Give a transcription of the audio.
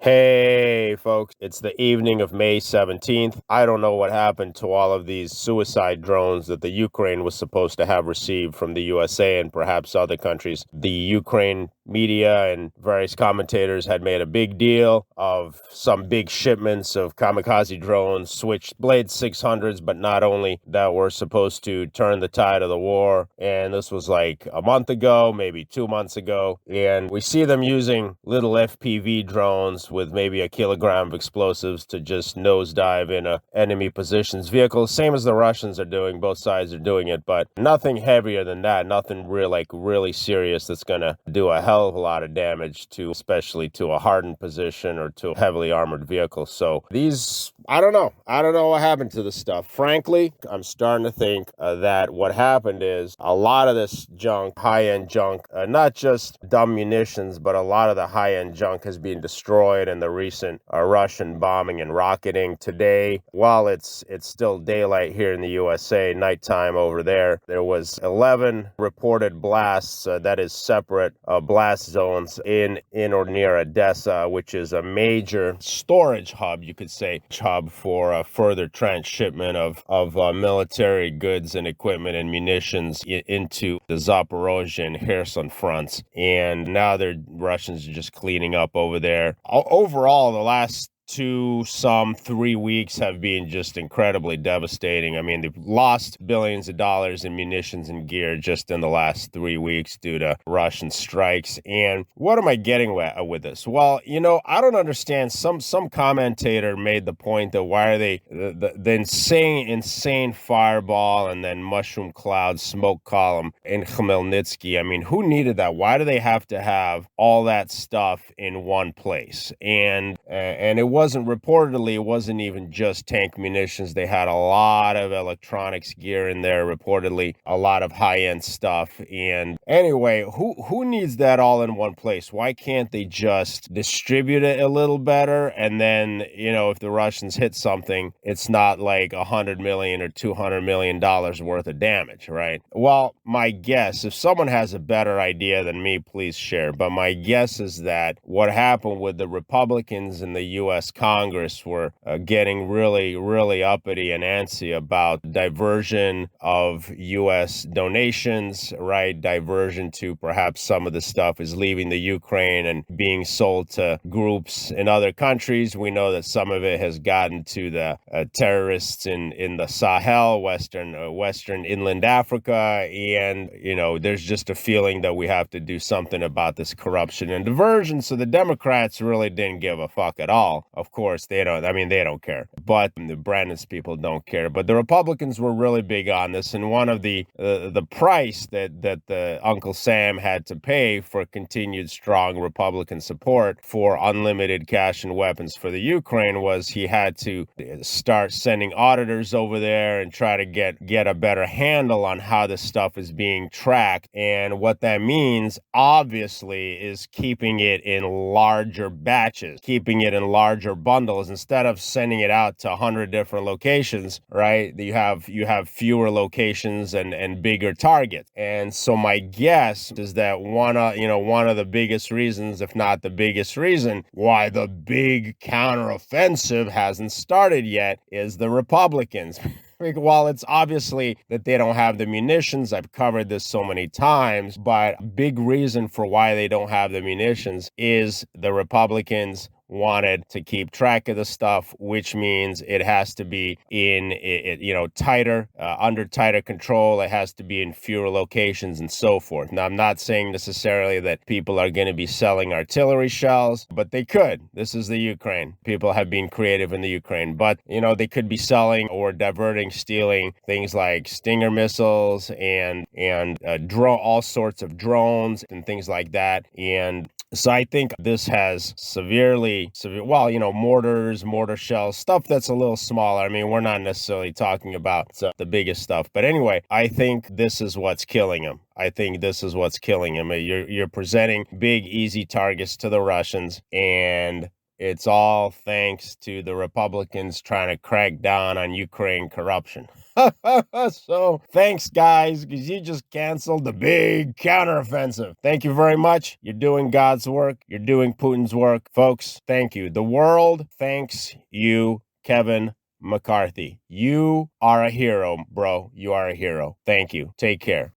Hey, folks, it's the evening of May 17th. I don't know what happened to all of these suicide drones that the Ukraine was supposed to have received from the USA and perhaps other countries. The Ukraine media and various commentators had made a big deal of some big shipments of kamikaze drones, Switchblade 600s, but not only that were supposed to turn the tide of the war. And this was like a month ago, maybe 2 months ago. And we see them using little FPV drones with maybe a kilogram of explosives to just nosedive in a enemy positions vehicle, same as the Russians are doing. Both sides are doing it, but nothing heavier than that, nothing really serious that's gonna do a hell of a lot of damage to, especially to a hardened position or to a heavily armored vehicle. So these, I don't know what happened to this stuff. Frankly, I'm starting to think that what happened is a lot of this junk, high-end junk, not just dumb munitions, but a lot of the high-end junk has been destroyed in the recent Russian bombing and rocketing. Today, while it's still daylight here in the USA, nighttime over there, there was 11 reported blasts, that is separate blast zones in or near Odessa, which is a major storage hub, you could say, hub for further transshipment of military goods and equipment and munitions into the Zaporozhye and Kherson fronts. And now the Russians are just cleaning up over there. Overall, the last 3 weeks have been just incredibly devastating. I mean, they've lost billions of dollars in munitions and gear just in the last 3 weeks due to Russian strikes. And what am I getting with this? Well, I don't understand. Some commentator made the point that why are they the insane fireball and then mushroom cloud smoke column in Khmelnytsky? I mean, who needed that? Why do they have to have all that stuff in one place? And it wasn't even just tank munitions. They had a lot of electronics gear in there, reportedly a lot of high-end stuff. And anyway, who needs that all in one place? Why can't they just distribute it a little better? And then, if the Russians hit something, it's not like $100 million or $200 million worth of damage, right? Well, my guess, if someone has a better idea than me, please share. But my guess is that what happened with the Republicans in the U.S. Congress were getting really uppity and antsy about diversion of U.S. donations, right? Diversion to perhaps some of the stuff is leaving the Ukraine and being sold to groups in other countries. We know that some of it has gotten to the terrorists in the Sahel, Western Inland Africa. And, there's just a feeling that we have to do something about this corruption and diversion. So the Democrats really didn't give a fuck at all. Of course, they don't care. But the Brandon's people don't care. But the Republicans were really big on this. And one of the price that the Uncle Sam had to pay for continued strong Republican support for unlimited cash and weapons for the Ukraine was he had to start sending auditors over there and try to get a better handle on how this stuff is being tracked. And what that means, obviously, is keeping it in larger batches, keeping it in larger bundles instead of sending it out to 100 different locations, right? You have fewer locations and bigger targets. And so my guess is that one of the biggest reasons, if not the biggest reason, why the big counteroffensive hasn't started yet is the Republicans. While it's obviously that they don't have the munitions, I've covered this so many times, but a big reason for why they don't have the munitions is the Republicans wanted to keep track of the stuff, which means it has to be in tighter, under tighter control. It has to be in fewer locations and so forth. Now, I'm not saying necessarily that people are going to be selling artillery shells, but they could. This is the Ukraine. People have been creative in the Ukraine, but they could be selling or stealing things like Stinger missiles and all sorts of drones and things like that. And so I think this has mortars, mortar shells, stuff that's a little smaller. I mean, we're not necessarily talking about the biggest stuff. But anyway, I think this is what's killing him. You're presenting big, easy targets to the Russians, and it's all thanks to the Republicans trying to crack down on Ukraine corruption. So thanks, guys, because you just canceled the big counteroffensive. Thank you very much. You're doing God's work. You're doing Putin's work. Folks, thank you. The world thanks you, Kevin McCarthy. You are a hero, bro. You are a hero. Thank you. Take care.